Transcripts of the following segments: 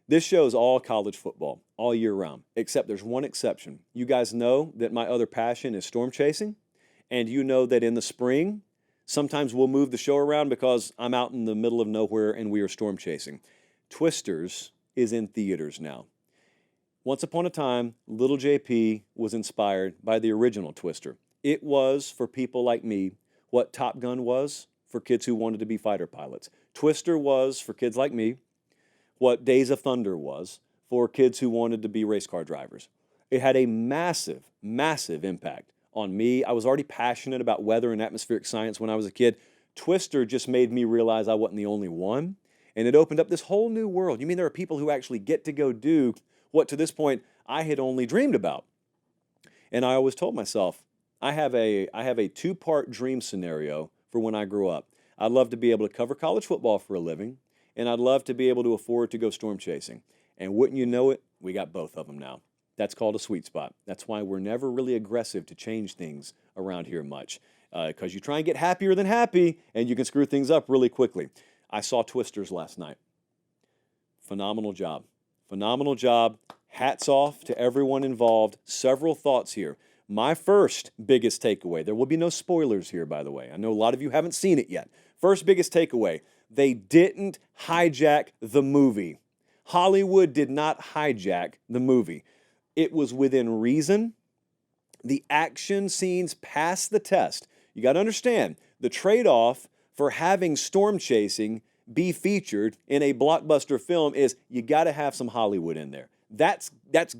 This show is all college football, all year round, except there's one exception. You guys know that my other passion is storm chasing, and you know that in the spring, sometimes we'll move the show around because I'm out in the middle of nowhere and we are storm chasing. Twisters is in theaters now. Once upon a time, little JP was inspired by the original Twister. It was, for people like me, what Top Gun was for kids who wanted to be fighter pilots. Twister was, for kids like me, what Days of Thunder was for kids who wanted to be race car drivers. It had a massive, massive impact on me. I was already passionate about weather and atmospheric science when I was a kid. Twister just made me realize I wasn't the only one, and it opened up this whole new world. You mean there are people who actually get to go do what to this point I had only dreamed about? And I always told myself, I have a two-part dream scenario for when I grow up. I'd love to be able to cover college football for a living, and I'd love to be able to afford to go storm chasing. And wouldn't you know it, we got both of them now. That's called a sweet spot. That's why we're never really aggressive to change things around here much, because you try and get happier than happy, and you can screw things up really quickly. I saw Twisters last night. Phenomenal job. Phenomenal job. Hats off to everyone involved. Several thoughts here. My first biggest takeaway, there will be no spoilers here, by the way. I know a lot of you haven't seen it yet. First biggest takeaway, they didn't hijack the movie. Hollywood did not hijack the movie. It was within reason. The action scenes passed the test. You got to understand, the trade-off for having storm chasing be featured in a blockbuster film is you got to have some Hollywood in there. That's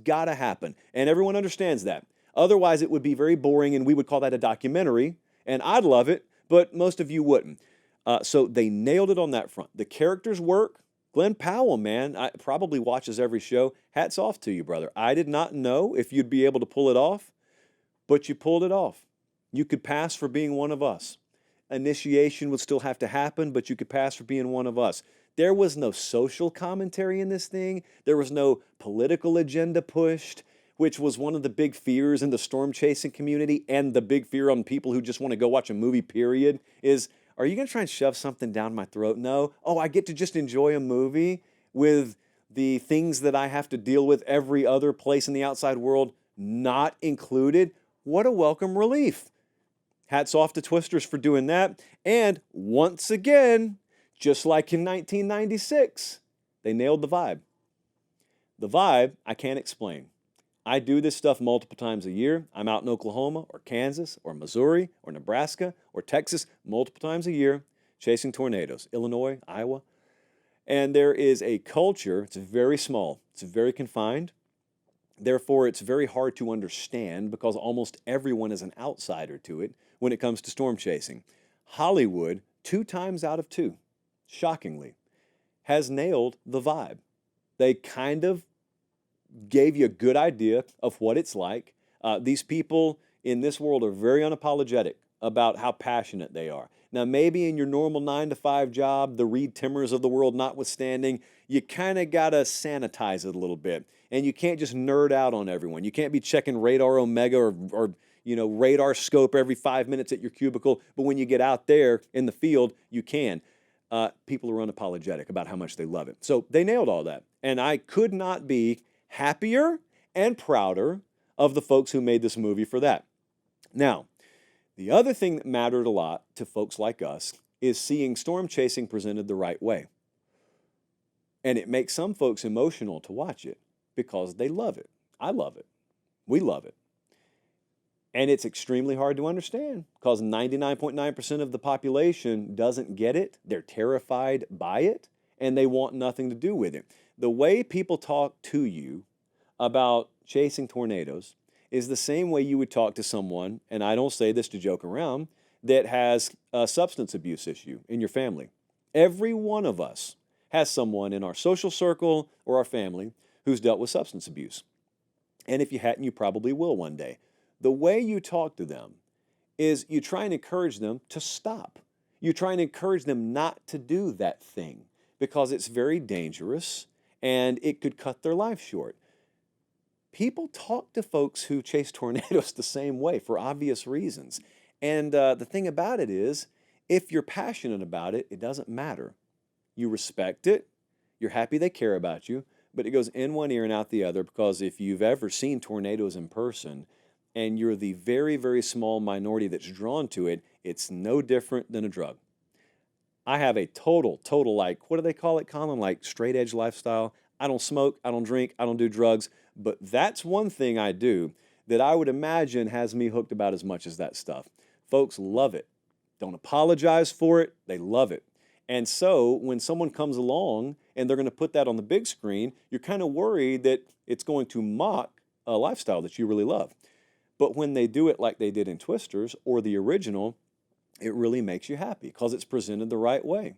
got to happen, and everyone understands that. Otherwise, it would be very boring, and we would call that a documentary, and I'd love it, but most of you wouldn't. So they nailed it on that front. The characters work. Glenn Powell, man, probably watches every show. Hats off to you, brother. I did not know if you'd be able to pull it off, but you pulled it off. You could pass for being one of us. Initiation would still have to happen, but you could pass for being one of us. There was no social commentary in this thing. There was no political agenda pushed, which was one of the big fears in the storm chasing community, and the big fear on people who just want to go watch a movie, period, is, are you going to try and shove something down my throat? No. Oh, I get to just enjoy a movie with the things that I have to deal with every other place in the outside world not included. What a welcome relief. Hats off to Twisters for doing that. And once again, just like in 1996, they nailed the vibe. The vibe, I can't explain. I do this stuff multiple times a year. I'm out in Oklahoma or Kansas or Missouri or Nebraska or Texas multiple times a year chasing tornadoes. Illinois, Iowa. And there is a culture, it's very small, it's very confined. Therefore, it's very hard to understand because almost everyone is an outsider to it when it comes to storm chasing. Hollywood, 2 times out of 2, shockingly, has nailed the vibe. They kind of gave you a good idea of what it's like. These people in this world are very unapologetic about how passionate they are. Now, maybe in your normal 9-to-5 job, the Reed Timmers of the world notwithstanding, you kind of got to sanitize it a little bit. And you can't just nerd out on everyone. You can't be checking Radar Omega or Radar Scope every 5 minutes at your cubicle. But when you get out there in the field, you can. People are unapologetic about how much they love it. So they nailed all that. And I could not be happier and prouder of the folks who made this movie for that. Now, the other thing that mattered a lot to folks like us is seeing storm chasing presented the right way. And it makes some folks emotional to watch it because they love it. I love it. We love it. And it's extremely hard to understand because 99.9% of the population doesn't get it. They're terrified by it, and they want nothing to do with it. The way people talk to you about chasing tornadoes is the same way you would talk to someone, and I don't say this to joke around, that has a substance abuse issue in your family. Every one of us has someone in our social circle or our family who's dealt with substance abuse. And if you hadn't, you probably will one day. The way you talk to them is you try and encourage them to stop. You try and encourage them not to do that thing because it's very dangerous and it could cut their life short. People talk to folks who chase tornadoes the same way for obvious reasons. And the thing about it is, if you're passionate about it, it doesn't matter. You respect it. You're happy they care about you. but it goes in one ear and out the other because if you've ever seen tornadoes in person and you're the very, very small minority that's drawn to it, it's no different than a drug. I have a total, like, what do they call it, Colin? Like straight edge lifestyle. I don't smoke, I don't drink, I don't do drugs, but that's one thing I do that I would imagine has me hooked about as much as that stuff. Folks love it. Don't apologize for it. They love it. And so when someone comes along and they're going to put that on the big screen, you're kind of worried that it's going to mock a lifestyle that you really love. But when they do it like they did in Twisters or the original, it really makes you happy because it's presented the right way.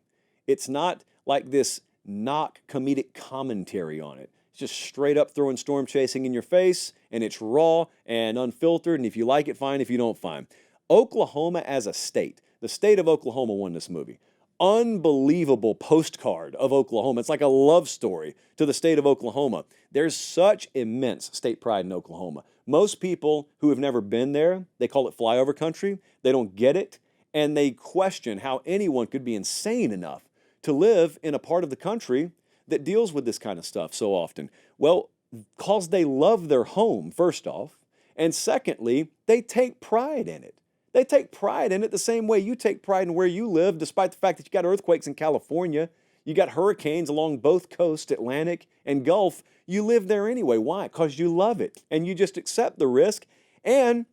It's not like this knock comedic commentary on it. It's just straight up throwing storm chasing in your face, and it's raw and unfiltered, and if you like it, fine. If you don't, fine. Oklahoma as a state, the state of Oklahoma won this movie. Unbelievable postcard of Oklahoma. It's like a love story to the state of Oklahoma. There's such immense state pride in Oklahoma. Most people who have never been there, they call it flyover country. They don't get it, and they question how anyone could be insane enough to live in a part of the country that deals with this kind of stuff so often. Well, because they love their home, first off, and secondly, they take pride in it. They take pride in it the same way you take pride in where you live, despite the fact that you got earthquakes in California, you got hurricanes along both coasts, Atlantic and Gulf. You live there anyway. Why? Because you love it, and you just accept the risk. And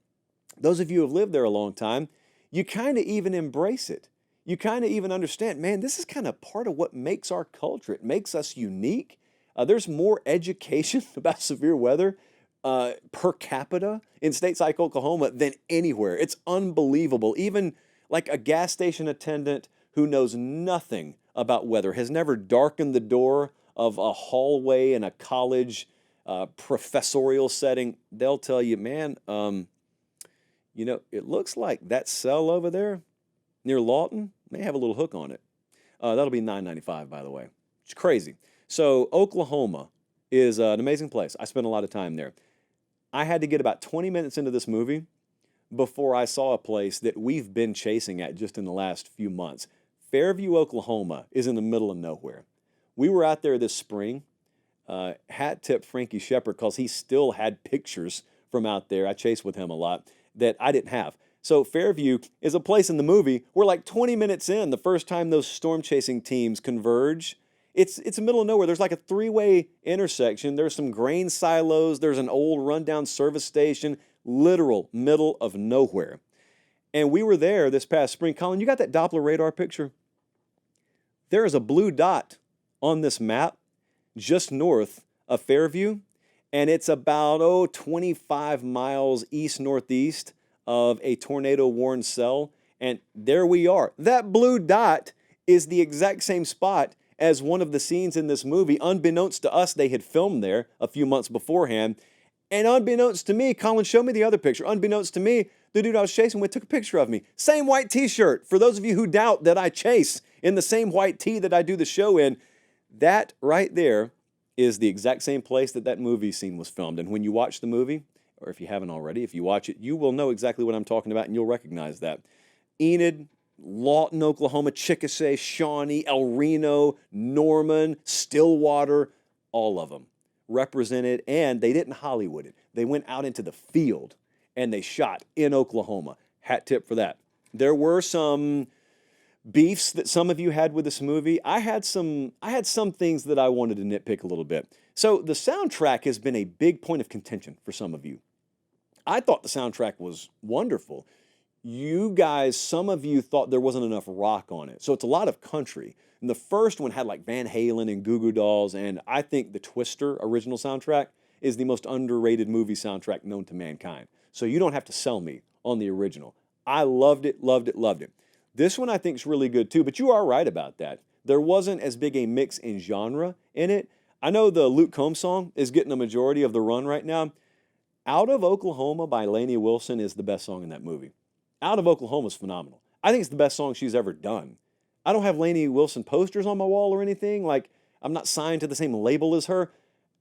those of you who have lived there a long time, you kind of even embrace it. You kind of even understand, man, this is kind of part of what makes our culture. It makes us unique. There's more education about severe weather per capita in states like Oklahoma than anywhere. It's unbelievable. Even like a gas station attendant who knows nothing about weather, has never darkened the door of a hallway in a college professorial setting, they'll tell you, man, it looks like that cell over there near Lawton may have a little hook on it. That'll be $9.95, by the way. It's crazy. So Oklahoma is an amazing place. I spent a lot of time there. I had to get about 20 minutes into this movie before I saw a place that we've been chasing at just in the last few months. Fairview, Oklahoma is in the middle of nowhere. We were out there this spring. Hat tip Frankie Shepard because he still had pictures from out there. I chased with him a lot that I didn't have. So Fairview is a place in the movie where like 20 minutes in, the first time those storm chasing teams converge, it's the middle of nowhere. There's like a three-way intersection. There's some grain silos. There's an old rundown service station, literal middle of nowhere. And we were there this past spring. Colin, you got that Doppler radar picture? There is a blue dot on this map just north of Fairview, and it's about 25 miles east-northeast of a tornado-warned cell, and there we are. That blue dot is the exact same spot as one of the scenes in this movie. Unbeknownst to us, they had filmed there a few months beforehand, and unbeknownst to me, Colin, show me the other picture. Unbeknownst to me, the dude I was chasing with took a picture of me. Same white t-shirt. For those of you who doubt that I chase in the same white tee that I do the show in, that right there is the exact same place that movie scene was filmed. And when you watch the movie, or if you haven't already, if you watch it, you will know exactly what I'm talking about, and you'll recognize that. Enid, Lawton, Oklahoma, Chickasha, Shawnee, El Reno, Norman, Stillwater, all of them represented, and they didn't Hollywood it. They went out into the field, and they shot in Oklahoma. Hat tip for that. There were some beefs that some of you had with this movie. I had some things that I wanted to nitpick a little bit. So the soundtrack has been a big point of contention for some of you. I thought the soundtrack was wonderful. You guys, some of you thought there wasn't enough rock on it. So it's a lot of country. And the first one had like Van Halen and Goo Goo Dolls, and I think the Twister original soundtrack is the most underrated movie soundtrack known to mankind. So you don't have to sell me on the original. I loved it, loved it, loved it. This one I think is really good too, but you are right about that. There wasn't as big a mix in genre in it. I know the Luke Combs song is getting a majority of the run right now. Out of Oklahoma by Lainey Wilson is the best song in that movie. Out of Oklahoma is phenomenal. I think it's the best song she's ever done. I don't have Lainey Wilson posters on my wall or anything. Like, I'm not signed to the same label as her.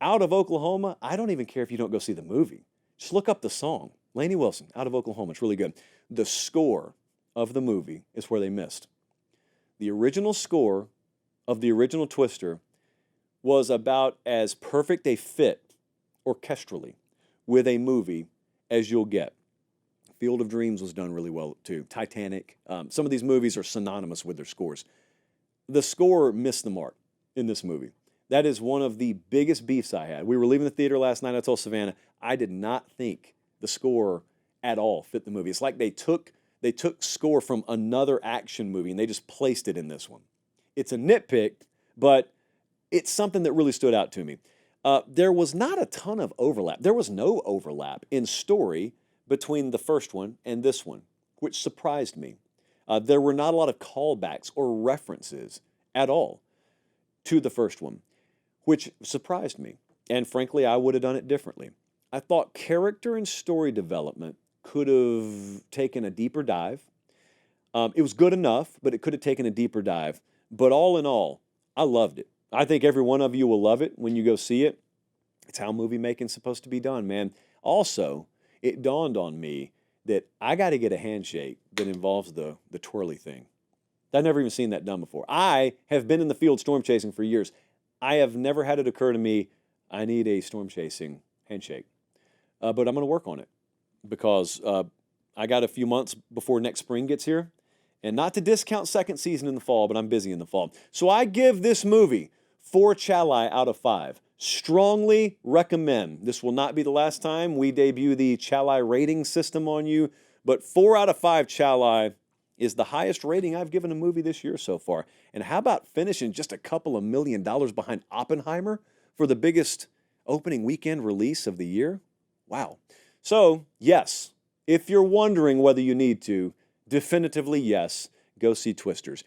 Out of Oklahoma, I don't even care if you don't go see the movie. Just look up the song. Lainey Wilson, Out of Oklahoma. It's really good. The score of the movie is where they missed. The original score of the original Twister was about as perfect a fit orchestrally with a movie as you'll get. Field of Dreams was done really well too. Titanic. Some of these movies are synonymous with their scores. The score missed the mark in this movie. That is one of the biggest beefs I had. We were leaving the theater last night. I told Savannah, I did not think the score at all fit the movie. It's like they took score from another action movie and they just placed it in this one. It's a nitpick, but it's something that really stood out to me. There was not a ton of overlap. There was no overlap in story between the first one and this one, which surprised me. There were not a lot of callbacks or references at all to the first one, which surprised me. And frankly, I would have done it differently. I thought character and story development could have taken a deeper dive. It was good enough, but it could have taken a deeper dive. But all in all, I loved it. I think every one of you will love it when you go see it. It's how movie making's supposed to be done, man. Also, it dawned on me that I got to get a handshake that involves the twirly thing. I've never even seen that done before. I have been in the field storm chasing for years. I have never had it occur to me, I need a storm chasing handshake. But I'm going to work on it because I got a few months before next spring gets here. And not to discount second season in the fall, but I'm busy in the fall. So I give this movie 4 Chalai out of 5. Strongly recommend. This will not be the last time we debut the Chalai rating system on you, but 4 out of 5 Chalai is the highest rating I've given a movie this year so far. And how about finishing just a couple of $1 million behind Oppenheimer for the biggest opening weekend release of the year? Wow. So, yes, if you're wondering whether you need to, definitively yes, go see Twisters.